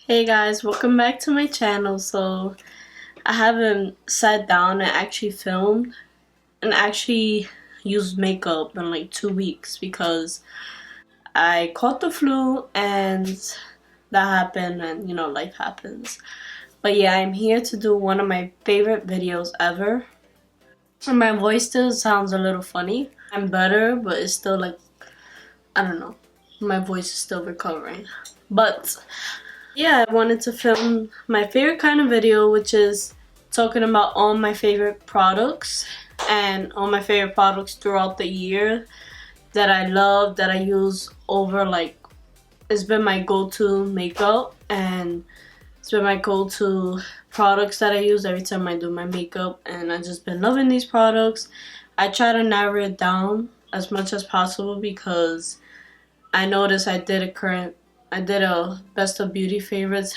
Hey guys, welcome back to my channel. So I haven't sat down and actually filmed and actually used makeup in like 2 weeks because I caught the flu and that happened, and life happens. But yeah, I'm here to do one of my favorite videos ever. And my voice still sounds a little funny. I'm better, but it's still like, I don't know. My voice is still recovering. But yeah, I wanted to film my favorite kind of video, which is talking about all my favorite products and all my favorite products throughout the year that I love, that I use over, like, it's been my go-to makeup and it's been my go-to products that I use every time I do my makeup, and I've just been loving these products. I try to narrow it down as much as possible because I noticed I did a best of beauty favorites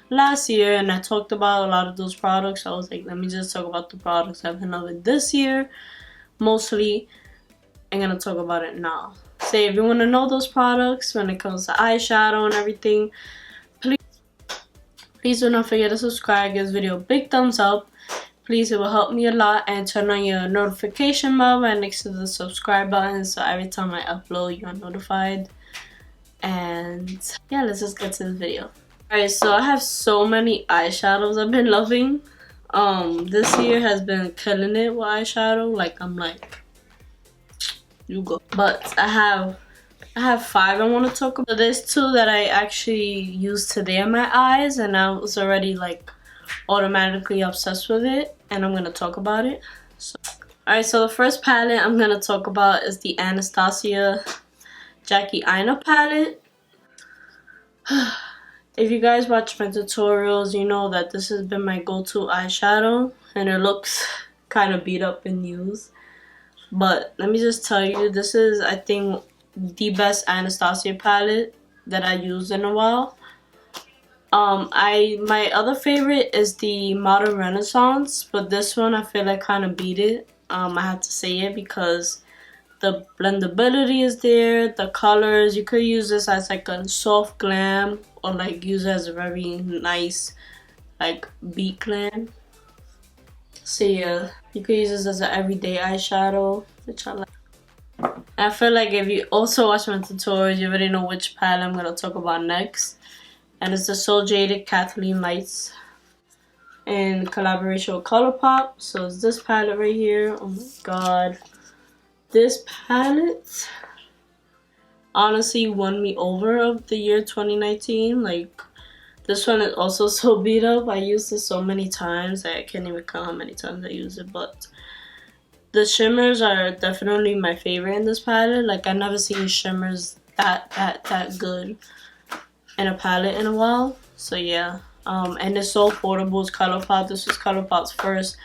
last year, and I talked about a lot of those products. I was like, let me just talk about the products I've been loving this year. Mostly, I'm gonna talk about it now. So if you want to know those products when it comes to eyeshadow and everything, please do not forget to subscribe, give this video a big thumbs up. Please, it will help me a lot, and turn on your notification bell right next to the subscribe button so every time I upload you are notified. And yeah, let's just get to the video. Alright, so I have so many eyeshadows I've been loving. This year has been killing it with eyeshadow. Like, I'm like, you go. But I have 5 I want to talk about. So there's 2 that I actually used today on my eyes, and I was already like automatically obsessed with it, and I'm gonna talk about it. Alright, so the first palette I'm gonna talk about is the Anastasia Jackie Aina palette. If you guys watch my tutorials, you know that this has been my go-to eyeshadow, and it looks kind of beat up and used. But let me just tell you, this is, I think, the best Anastasia palette that I used in a while. My other favorite is the Modern Renaissance, but this one I feel like kind of beat it. I have to say it because the blendability is there, the colors. You could use this as like a soft glam, or like use it as a very nice like beat glam. So yeah, you could use this as an everyday eyeshadow, which I like. I feel like if you also watch my tutorials, you already know which palette I'm gonna talk about next. And it's the Soul Jaded Kathleen Lights in collaboration with ColourPop. So it's this palette right here. Oh my god. This palette honestly won me over of the year 2019. Like, this one is also so beat up. I used it so many times I can't even count how many times I used it. But the shimmers are definitely my favorite in this palette. Like, I've never seen shimmers that good in a palette in a while. So yeah, and it's so affordable. It's ColourPop. This is ColourPop's first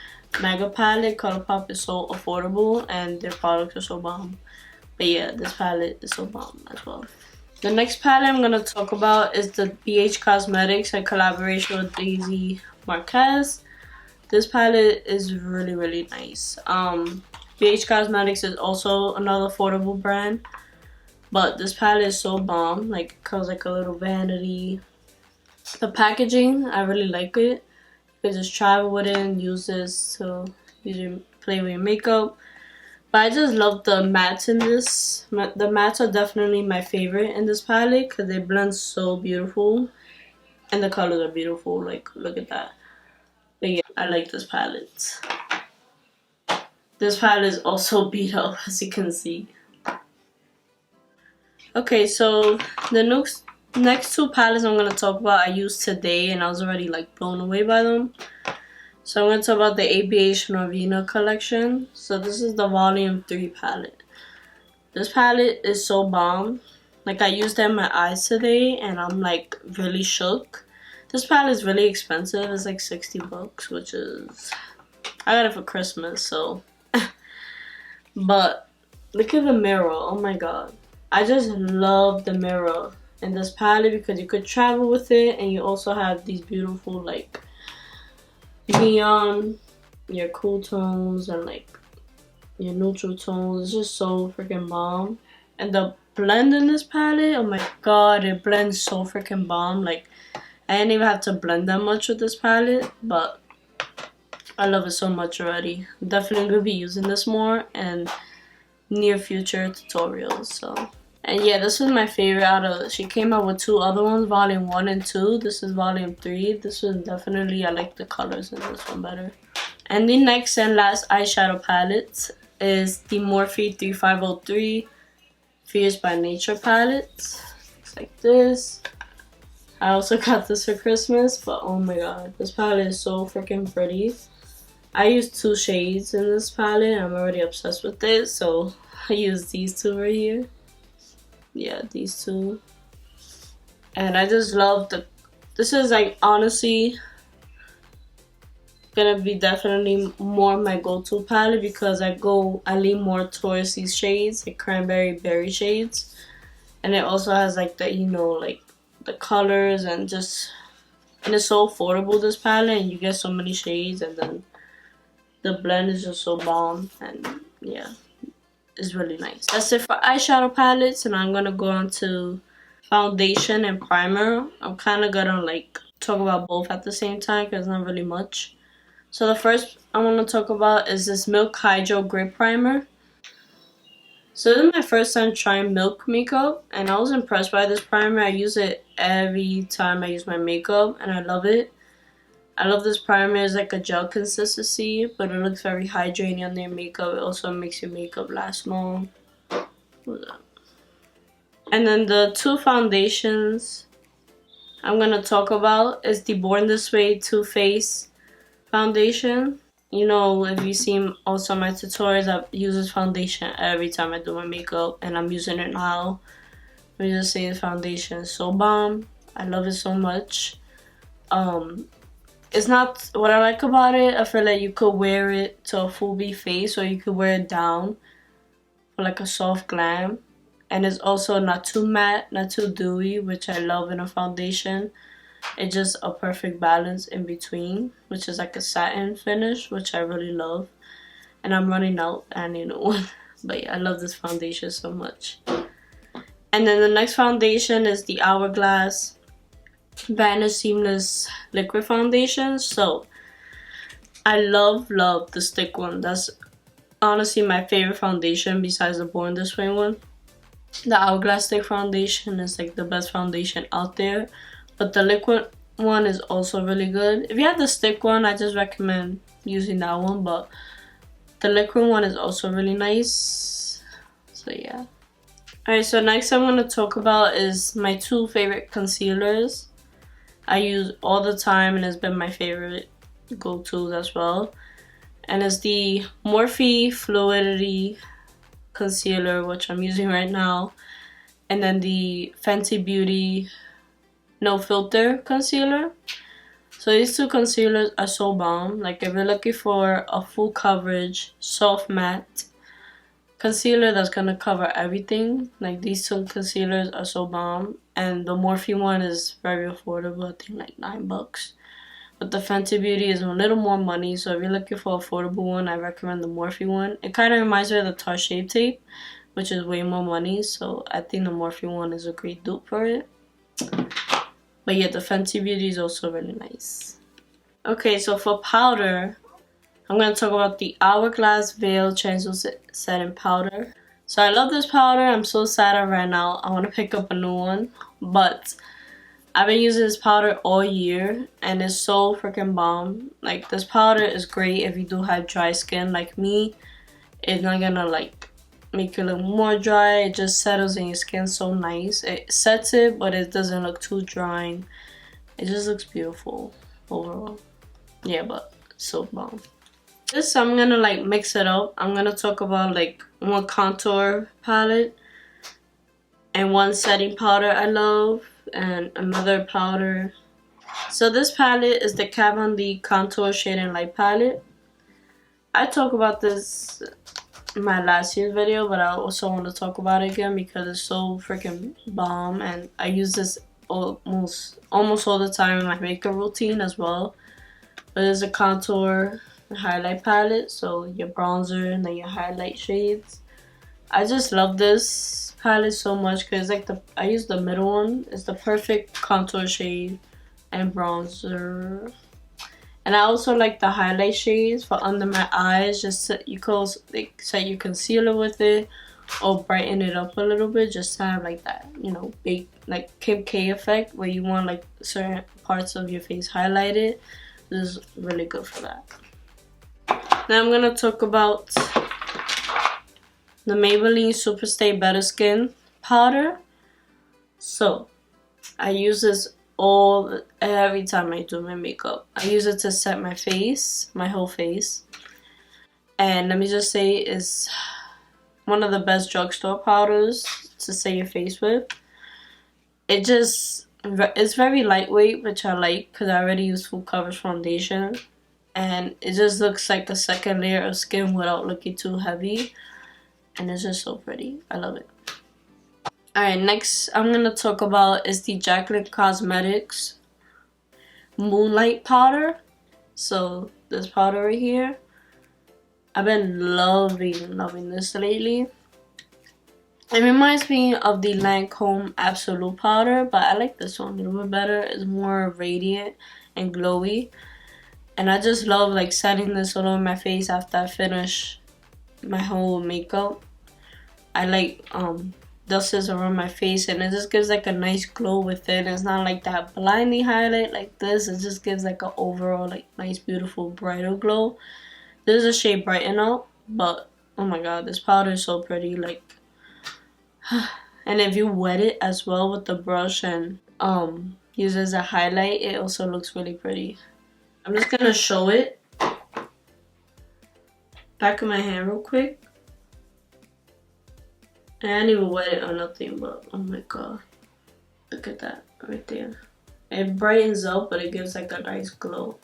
mega palette. ColourPop is so affordable and their products are so bomb. But yeah, this palette is so bomb as well. The next palette I'm gonna talk about is the BH Cosmetics in collaboration with Daisy Marquez. This palette is really nice. BH Cosmetics is also another affordable brand, but this palette is so bomb. Like, it comes like a little vanity. The packaging, I really like it. You can just travel with it and use this to play with your makeup. But I just love the mattes in this. The mattes are definitely my favorite in this palette because they blend so beautiful. And the colors are beautiful. Like, look at that. But yeah, I like this palette. This palette is also beat up, as you can see. Okay, so the next 2 palettes I'm going to talk about I used today, and I was already like blown away by them. So I'm going to talk about the ABH Norvina collection. So this is the Volume 3 palette. This palette is so bomb. Like, I used it in my eyes today and I'm like really shook. This palette is really expensive. It's like 60 bucks, which is, I got it for Christmas, so. But look at the mirror. Oh my god. I just love the mirror in this palette because you could travel with it, and you also have these beautiful like neon, your cool tones, and like your neutral tones. It's just so freaking bomb. And the blend in this palette, oh my god, it blends so freaking bomb. Like, I didn't even have to blend that much with this palette, but I love it so much already. Definitely gonna be using this more in near future tutorials. So, and yeah, this was my favorite out of. She came out with 2 other ones, volume 1 and 2. This is volume 3. This one definitely, I like the colors in this one better. And the next and last eyeshadow palette is the Morphe 3503 Fierce by Nature palette. Looks like this. I also got this for Christmas, but oh my god, this palette is so freaking pretty. I use 2 shades in this palette. I'm already obsessed with it, so I use these 2 right here. Yeah, these 2. And I just love this is like honestly gonna be definitely more my go-to palette because I lean more towards these shades, like cranberry berry shades. And it also has like the, you know, like the colors and just, and it's so affordable, this palette, and you get so many shades, and then the blend is just so bomb, and yeah, it's really nice. That's it for eyeshadow palettes, and I'm gonna go on to foundation and primer. I'm kind of gonna like talk about both at the same time because not really much. So the first I want to talk about is this Milk Hydro Grip Primer. So this is my first time trying Milk makeup, and I was impressed by this primer. I use it every time I use my makeup, and I love it. I love this primer. It's like a gel consistency, but it looks very hydrating on your makeup. It also makes your makeup last long. And then the 2 foundations I'm going to talk about is the Born This Way Too Faced foundation. You know, if you've seen also my tutorials, I use this foundation every time I do my makeup, and I'm using it now. Let me just say the foundation is so bomb. I love it so much. It's not what I like about it. I feel like you could wear it to a full B face, or you could wear it down for like a soft glam. And it's also not too matte, not too dewy, which I love in a foundation. It's just a perfect balance in between, which is like a satin finish, which I really love. And I'm running out, and you know, but yeah, I love this foundation so much. And then the next foundation is the Hourglass Vanish Seamless Liquid Foundation. So I love the stick one. That's honestly my favorite foundation besides the Born This Way one. The Hourglass stick foundation is like the best foundation out there. But the liquid one is also really good. If you have the stick one, I just recommend using that one. But the liquid one is also really nice. So yeah. Alright, so next I'm going to talk about is my 2 favorite concealers. I use all the time, and it's been my favorite go-tos as well. And it's the Morphe Fluidity Concealer, which I'm using right now. And then the Fenty Beauty No Filter Concealer. So these 2 concealers are so bomb. Like if you're looking for a full coverage, soft matte concealer that's gonna cover everything, like these 2 concealers are so bomb. And the Morphe one is very affordable, I think like $9. But the Fenty Beauty is a little more money, so if you're looking for an affordable one, I recommend the Morphe one. It kind of reminds me of the Tarte Shape Tape, which is way more money, so I think the Morphe one is a great dupe for it. But yeah, the Fenty Beauty is also really nice. Okay, so for powder, I'm going to talk about the Hourglass Veil Translucent Setting Powder. So I love this powder. I'm so sad I ran out. I want to pick up a new one. But I've been using this powder all year, and it's so freaking bomb. Like, this powder is great if you do have dry skin like me. It's not going to like make you look more dry. It just settles in your skin so nice. It sets it, but it doesn't look too drying. It just looks beautiful overall. Yeah, but so bomb. This, I'm gonna like mix it up. I'm gonna talk about like one contour palette and one setting powder I love, and another powder. So this palette is the Kat Von D Contour Shade and Light palette. I talked about this in my last year's video, but I also want to talk about it again because it's so freaking bomb, and I use this almost all the time in my makeup routine as well. But it's a contour highlight palette, so your bronzer and then your highlight shades. I just love this palette so much because like I use the middle one. It's the perfect contour shade and bronzer. And I also like the highlight shades for under my eyes. Just set your concealer with it, or brighten it up a little bit, just to have like that, you know, big like Kim K effect where you want like certain parts of your face highlighted. This is really good for that. Now I'm gonna talk about the Maybelline Superstay Better Skin powder. So I use this every time I do my makeup. I use it to set my face, my whole face. And let me just say, it's one of the best drugstore powders to set your face with. It's very lightweight, which I like because I already use full coverage foundation. And it just looks like a second layer of skin without looking too heavy. And it's just so pretty. I love it. Alright, next I'm going to talk about is the Jaclyn Cosmetics Moonlight Powder. So this powder right here, I've been loving this lately. It reminds me of the Lancome Absolute powder, but I like this one a little bit better. It's more radiant and glowy. And I just love like setting this all over my face after I finish my whole makeup. I like dust this around my face, and it just gives like a nice glow with it. It's not like that blindly highlight like this. It just gives like an overall like nice, beautiful, brighter glow. This is a shade Brighten Up, but oh my god, this powder is so pretty. Like, and if you wet it as well with the brush and use it as a highlight, it also looks really pretty. I'm just gonna show it back of my hand real quick. And I didn't even wet it or nothing, but oh my god, look at that right there. It brightens up, but it gives like a nice glow.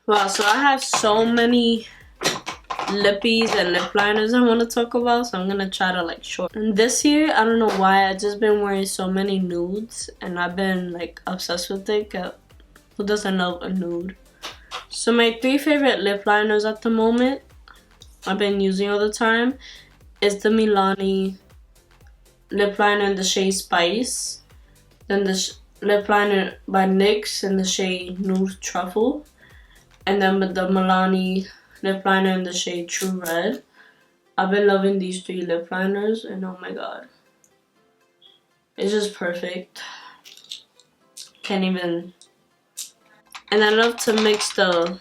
Wow, so I have so many lippies and lip liners I want to talk about, so I'm gonna try to like shorten. This year, I don't know why, I just been wearing so many nudes, and I've been like obsessed with it. Who doesn't love a nude? So my 3 favorite lip liners at the moment, I've been using all the time, is the Milani lip liner in the shade Spice, then the lip liner by NYX in the shade Nude Truffle, and then the Milani lip liner in the shade True Red. I've been loving these 3 lip liners, and oh my god, it's just perfect. Can't even. And I love to mix the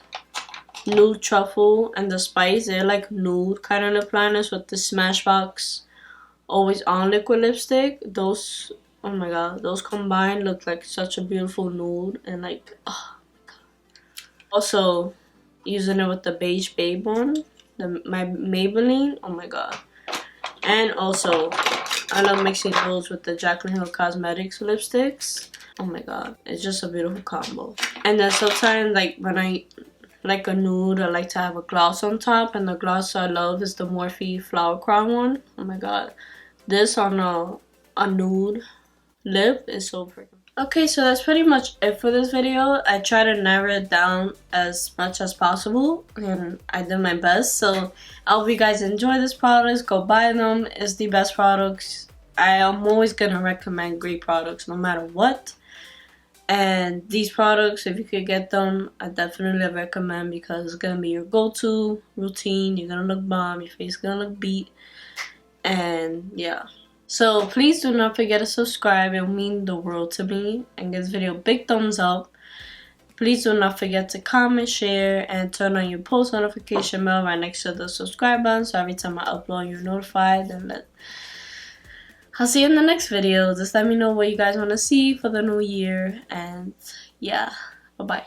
Nude Truffle and the Spice. They're like nude kind of lip liners with the Smashbox Always On liquid lipstick. Those, oh my god, those combined look like such a beautiful nude. And like, oh my god. Also using it with the Beige Babe one, my Maybelline, oh my god. And also I love mixing those with the Jaclyn Hill Cosmetics lipsticks. Oh my god, it's just a beautiful combo. And then sometimes like when I like a nude, I like to have a gloss on top, and the gloss I love is the Morphe Flower Crown one. Oh my god, this on a nude lip is so pretty. Okay, so that's pretty much it for this video. I try to narrow it down as much as possible, and I did my best. So I hope you guys enjoy this products. Go buy them. It's the best products. I am always gonna recommend great products no matter what. And these products, if you could get them, I definitely recommend, because it's gonna be your go-to routine. You're gonna look bomb, your face is gonna look beat, and yeah. So please do not forget to subscribe. It will mean the world to me, and give this video a big thumbs up. Please do not forget to comment, share, and turn on your post notification bell right next to the subscribe button, so every time I upload you're notified. And I'll see you in the next video. Just let me know what you guys want to see for the new year. And yeah, bye-bye.